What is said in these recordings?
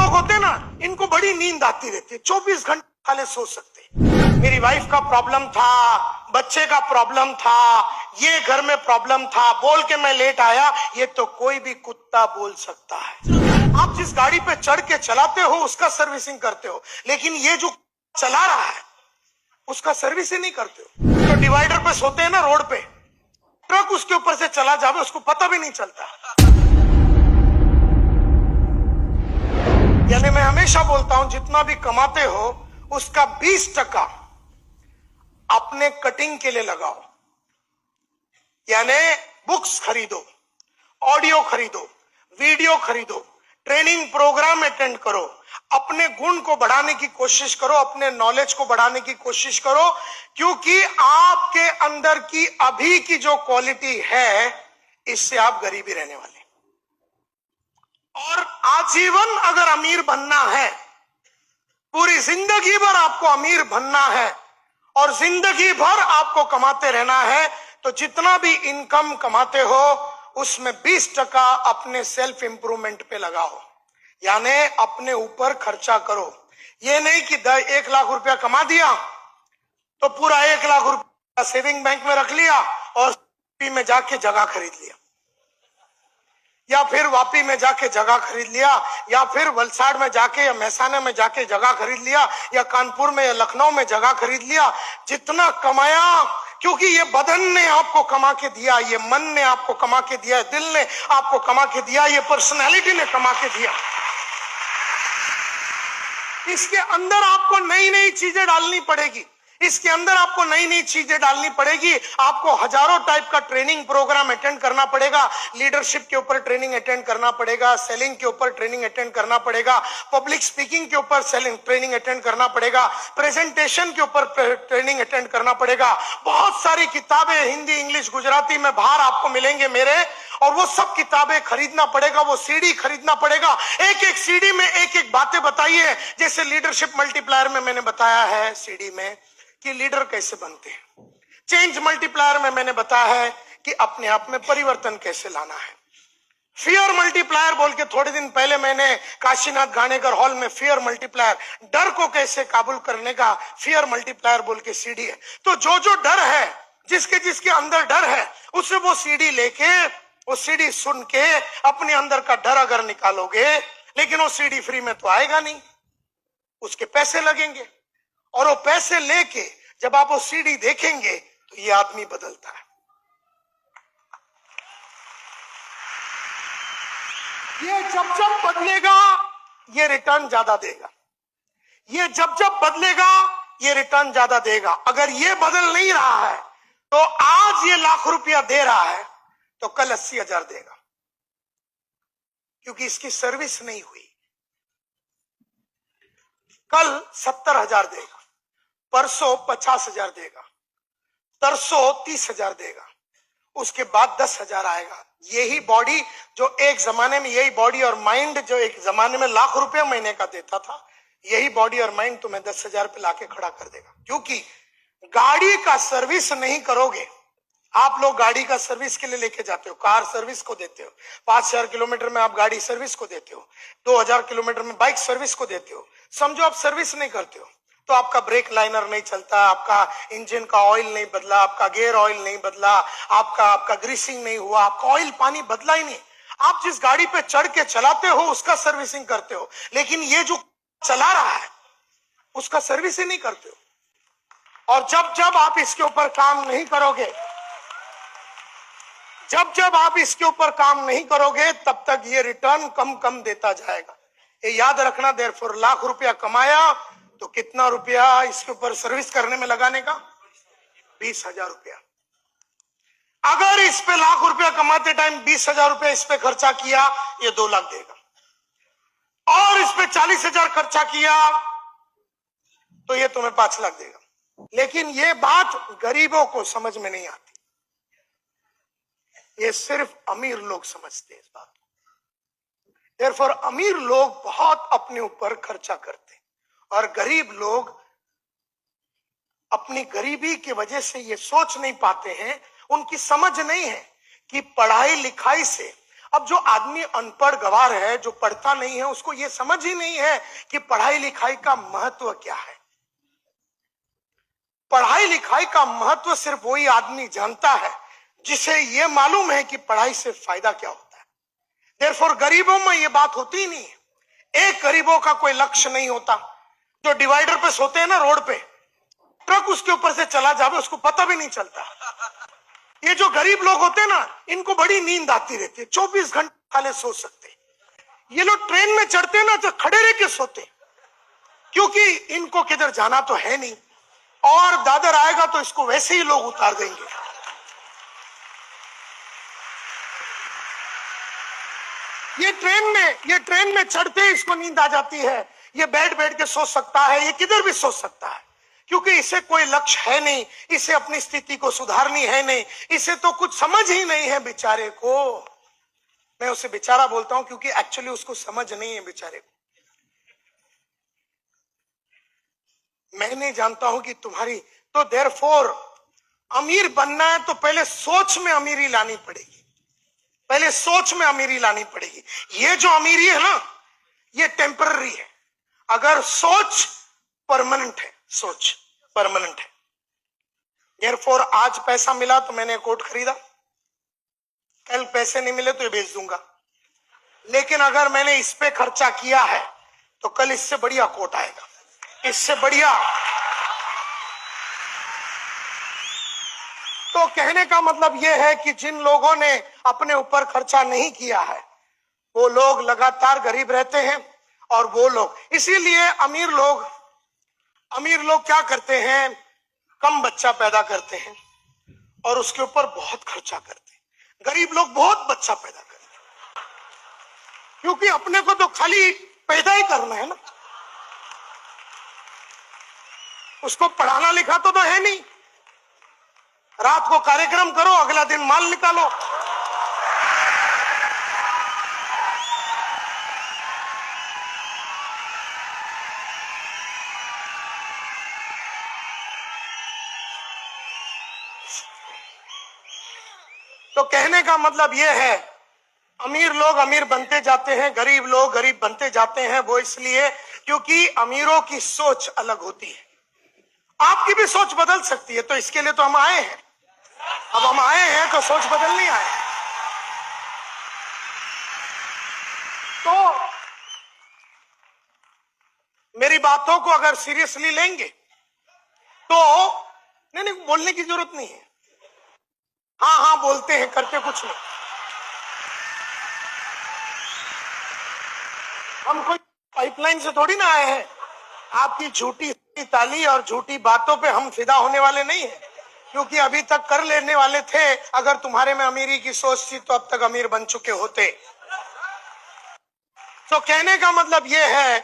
लोग होते ना, इनको बड़ी नींद आती रहती है, 24 घंटे खाली सो सकते। मेरी वाइफ का प्रॉब्लम था, बच्चे का प्रॉब्लम था, ये घर में प्रॉब्लम था, बोल के मैं लेट आया। ये तो कोई भी कुत्ता बोल सकता है। आप जिस गाड़ी पे चढ़ के चलाते हो उसका सर्विसिंग करते हो, लेकिन ये जो चला रहा है उसका सर्विस ही नहीं करते हो। तो डिवाइडर पे सोते हैं ना रोड पे, ट्रक उसके ऊपर से चला जावे उसको पता भी नहीं चलता। यानी मैं हमेशा बोलता हूं, जितना भी कमाते हो उसका 20% अपने कटिंग के लिए लगाओ। यानी बुक्स खरीदो, ऑडियो खरीदो, वीडियो खरीदो, ट्रेनिंग प्रोग्राम अटेंड करो, अपने गुण को बढ़ाने की कोशिश करो, अपने नॉलेज को बढ़ाने की कोशिश करो, क्योंकि आपके अंदर की अभी की जो क्वालिटी है इससे आप गरीब ही रहने वाले। और आजीवन अगर अमीर बनना है, पूरी जिंदगी भर आपको अमीर बनना है और जिंदगी भर आपको कमाते रहना है, तो जितना भी इनकम कमाते हो उसमें 20% अपने सेल्फ इंप्रूवमेंट पे लगाओ। यानी अपने ऊपर खर्चा करो। ये नहीं कि 1 लाख रुपया कमा दिया तो पूरा 1 लाख रुपया सेविंग बैंक में रख लिया और में जाके जगह खरीद लिया, या फिर वापी में जाके जगह खरीद लिया, या फिर वलसाड़ में जाके या महसाना में जाके जगह खरीद लिया, या कानपुर में या लखनऊ में जगह खरीद लिया। जितना कमाया, क्योंकि ये बदन ने आपको कमा के दिया, ये मन ने आपको कमा के दिया, दिल ने आपको कमा के दिया, ये पर्सनैलिटी ने कमा के दिया। इसके अंदर आपको नई नई चीजें डालनी पड़ेगी, इसके अंदर आपको नई नई चीजें डालनी पड़ेगी। आपको हजारों टाइप का ट्रेनिंग प्रोग्राम अटेंड करना पड़ेगा, लीडरशिप के ऊपर ट्रेनिंग अटेंड करना पड़ेगा, सेलिंग के ऊपर ट्रेनिंग अटेंड करना पड़ेगा, पब्लिक स्पीकिंग के ऊपर सेलिंग ट्रेनिंग अटेंड करना पड़ेगा, प्रेजेंटेशन के ऊपर ट्रेनिंग अटेंड करना पड़ेगा। बहुत सारी किताबें हिंदी, इंग्लिश, गुजराती में बाहर आपको मिलेंगे मेरे, और वो सब किताबें खरीदना पड़ेगा, वो सीडी खरीदना पड़ेगा। एक एक सीडी में एक एक बातें बताइए। जैसे लीडरशिप मल्टीप्लायर में मैंने बताया है सीडी में कि लीडर कैसे बनते हैं, चेंज मल्टीप्लायर में मैंने बताया है कि अपने आप में परिवर्तन कैसे लाना है, फियर मल्टीप्लायर बोल के थोड़े दिन पहले मैंने काशीनाथ घाणेकर हॉल में फियर मल्टीप्लायर, डर को कैसे काबू करने का फियर मल्टीप्लायर बोल के सीडी है। तो जो जो डर है, जिसके जिसके अंदर डर है, उसे वो सीडी लेके, वो सीडी सुन के अपने अंदर का डर अगर निकालोगे, लेकिन वो सीडी फ्री में तो आएगा नहीं, उसके पैसे लगेंगे, और वो पैसे लेके जब आप वो सीडी देखेंगे तो ये आदमी बदलता है। ये जब जब बदलेगा ये रिटर्न ज्यादा देगा, ये जब जब बदलेगा ये रिटर्न ज्यादा देगा। अगर ये बदल नहीं रहा है तो आज ये लाख रुपया दे रहा है तो कल 80,000 देगा, क्योंकि इसकी सर्विस नहीं हुई। कल 70,000 देगा, परसों 50,000 देगा, तरसों 30,000 देगा, उसके बाद 10,000 आएगा। यही बॉडी जो एक जमाने में, यही बॉडी और माइंड जो एक जमाने में लाख रुपए महीने का देता था, यही बॉडी और माइंड तुम्हें 10,000 पे लाके खड़ा कर देगा। क्योंकि गाड़ी का सर्विस नहीं करोगे। आप लोग गाड़ी का सर्विस के लिए लेके जाते हो, कार सर्विस को देते हो, 5,000 किलोमीटर में आप गाड़ी सर्विस को देते हो, 2,000 किलोमीटर में बाइक सर्विस को देते हो। समझो आप सर्विस नहीं करते हो तो आपका ब्रेक लाइनर नहीं चलता, आपका इंजन का ऑयल नहीं बदला, आपका गियर ऑयल नहीं बदला, आपका ग्रीसिंग नहीं हुआ, आपका ऑयल पानी बदला ही नहीं। आप जिस गाड़ी पे चढ़ के चलाते हो उसका सर्विसिंग करते हो, लेकिन ये जो चला रहा है उसका सर्विस ही नहीं करते हो। और जब जब आप इसके ऊपर काम नहीं करोगे, जब जब आप इसके ऊपर काम नहीं करोगे, तब तक ये रिटर्न कम कम देता जाएगा। ये याद रखना। देयरफॉर लाख रुपया कमाया तो कितना रुपया इसके ऊपर सर्विस करने में लगाने का? 20,000 रुपया। अगर इस पे लाख रुपया कमाते टाइम 20,000 रुपया इस पे खर्चा किया, ये 2 लाख देगा, और इस पे 40,000 खर्चा किया तो ये तुम्हें 5 लाख देगा। लेकिन ये बात गरीबों को समझ में नहीं आती, ये सिर्फ अमीर लोग समझते हैं इस बात को। देयरफॉर अमीर लोग बहुत अपने ऊपर खर्चा करते हैं, और गरीब लोग अपनी गरीबी की वजह से ये सोच नहीं पाते हैं, उनकी समझ नहीं है कि पढ़ाई लिखाई से अब जो आदमी अनपढ़ गवार है, जो पढ़ता नहीं है, उसको ये समझ ही नहीं है कि पढ़ाई लिखाई का महत्व क्या है। पढ़ाई लिखाई का महत्व सिर्फ वही आदमी जानता है जिसे ये मालूम है कि पढ़ाई से फायदा क्या होता है। देयरफॉर गरीबों में ये बात होती ही नहीं है। एक गरीबों का कोई लक्ष्य नहीं होता। जो डिवाइडर पे सोते हैं ना रोड पे, ट्रक उसके ऊपर से चला जावे उसको पता भी नहीं चलता। ये जो गरीब लोग होते हैं ना, इनको बड़ी नींद आती रहती है, 24 घंटे खाली सो सकते। ये लोग ट्रेन में चढ़ते हैं ना तो खड़े रह के सोते, क्योंकि इनको किधर जाना तो है नहीं, और दादर आएगा तो इसको वैसे ही लोग उतार देंगे। ये ट्रेन में चढ़ते ही इसको नींद आ जाती है। ये बैठ के सो सकता है, ये किधर भी सो सकता है, क्योंकि इसे कोई लक्ष्य है नहीं, इसे अपनी स्थिति को सुधारनी है नहीं, इसे तो कुछ समझ ही नहीं है बेचारे को। मैं उसे बेचारा बोलता हूं क्योंकि एक्चुअली उसको समझ नहीं है बेचारे को। मैं नहीं जानता हूं कि तुम्हारी तो देयरफॉर अमीर बनना है तो पहले सोच में अमीरी लानी पड़ेगी। पहले सोच में अमीरी लानी पड़ेगी। ये जो अमीरी है ना, ये टेम्पररी है। अगर सोच परमानेंट है, सोच परमानेंट है। देयरफॉर आज पैसा मिला तो मैंने कोट खरीदा, कल पैसे नहीं मिले तो ये बेच दूंगा। लेकिन अगर मैंने इस पे खर्चा किया है तो कल इससे बढ़िया कोट आएगा, इससे बढ़िया। तो कहने का मतलब यह है कि जिन लोगों ने अपने ऊपर खर्चा नहीं किया है वो लोग लगातार गरीब रहते हैं। और वो लोग, इसीलिए अमीर लोग क्या करते हैं, कम बच्चा पैदा करते हैं और उसके ऊपर बहुत खर्चा करते हैं। गरीब लोग बहुत बच्चा पैदा करते हैं, क्योंकि अपने को तो खाली पैदा ही करना है ना, उसको पढ़ाना लिखा तो है नहीं। रात को कार्यक्रम करो, अगला दिन माल निकालो। तो कहने का मतलब यह है, अमीर लोग अमीर बनते जाते हैं, गरीब लोग गरीब बनते जाते हैं। वो इसलिए क्योंकि अमीरों की सोच अलग होती है। आपकी भी सोच बदल सकती है, तो इसके लिए तो हम आए हैं। अब हम आए हैं तो सोच बदलनी आए। तो मेरी बातों को अगर सीरियसली लेंगे तो नहीं, बोलने की जरूरत नहीं है। हाँ बोलते हैं, करते कुछ नहीं। हम कोई पाइपलाइन से थोड़ी ना आए हैं। आपकी झूठी ताली और झूठी बातों पे हम फिदा होने वाले नहीं हैं, क्योंकि अभी तक कर लेने वाले थे। अगर तुम्हारे में अमीरी की सोच थी तो अब तक अमीर बन चुके होते। तो कहने का मतलब यह है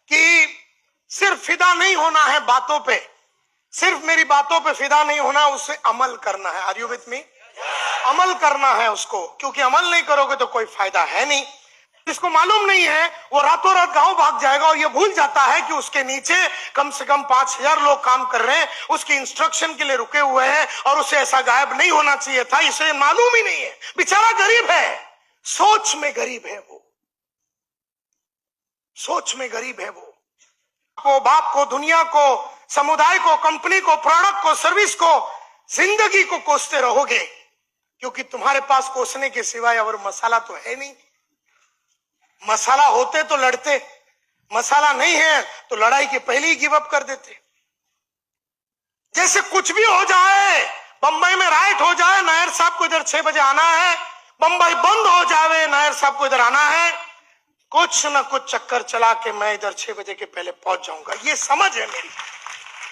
कि सिर्फ फिदा नहीं होना है बातों पे, सिर्फ मेरी बातों पे फिदा नहीं होना, उसे अमल करना है। Are you with me? अमल करना है उसको, क्योंकि अमल नहीं करोगे तो कोई फायदा है नहीं। जिसको मालूम नहीं है वो रातों रात गांव भाग जाएगा और ये भूल जाता है कि उसके नीचे कम से कम 5000 लोग काम कर रहे हैं, उसकी इंस्ट्रक्शन के लिए रुके हुए हैं, और उसे ऐसा गायब नहीं होना चाहिए था। इसे मालूम ही नहीं है, बेचारा गरीब है, सोच में गरीब है वो, सोच में गरीब है वो। बाप को, दुनिया को, समुदाय को, कंपनी को, प्रोडक्ट को, सर्विस को, जिंदगी को कोसते रहोगे, क्योंकि तुम्हारे पास कोसने के सिवाय और मसाला तो है नहीं। मसाला होते तो लड़ते, मसाला नहीं है तो लड़ाई के पहले ही गिव अप कर देते। जैसे कुछ भी हो जाए, बंबई में राइट हो जाए, नायर साहब को इधर 6 बजे आना है, बंबई बंद हो जाए, नायर साहब को इधर आना है, कुछ ना कुछ चक्कर चला के मैं इधर 6 बजे के पहले पहुंच जाऊंगा। ये समझ है मेरी।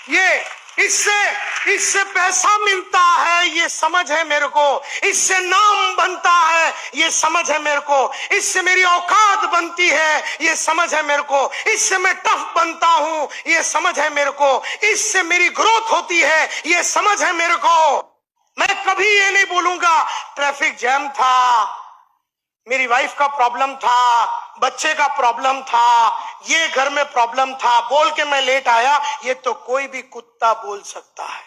ये इससे पैसा मिलता है, ये समझ है मेरे को। इससे नाम बनता है, ये समझ है मेरे को। इससे मेरी औकात बनती है, ये समझ है मेरे को। इससे मैं टफ बनता हूं, ये समझ है मेरे को। इससे मेरी ग्रोथ होती है, ये समझ है मेरे को। मैं कभी ये नहीं बोलूंगा ट्रैफिक जैम था, मेरी वाइफ का प्रॉब्लम था, बच्चे का प्रॉब्लम था, ये घर में प्रॉब्लम था, बोल के मैं लेट आया। ये तो कोई भी कुत्ता बोल सकता है।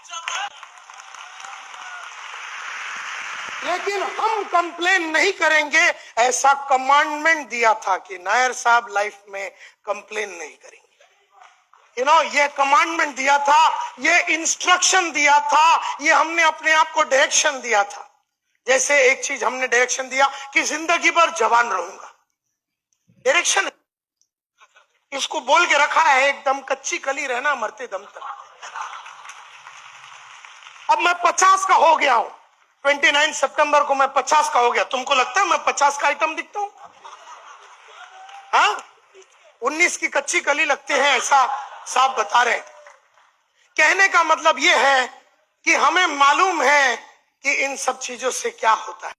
लेकिन हम कंप्लेन नहीं करेंगे, ऐसा कमांडमेंट दिया था कि नायर साहब लाइफ में कंप्लेन नहीं करेंगे। ये कमांडमेंट दिया था, ये इंस्ट्रक्शन दिया था, ये हमने अपने आप को डायरेक्शन दिया था। जैसे एक चीज हमने डायरेक्शन दिया कि जिंदगी भर जवान रहूंगा, डायरेक्शन इसको बोल के रखा है, एकदम कच्ची कली रहना मरते दम तक। अब मैं 50 का हो गया हूं, 29 सितंबर को मैं 50 का हो गया। तुमको लगता है मैं 50 का आइटम दिखता हूं? हाँ, 19 की कच्ची कली लगते हैं, ऐसा साहब बता रहे हैं। कहने का मतलब यह है कि हमें मालूम है कि इन सब चीजों से क्या होता है।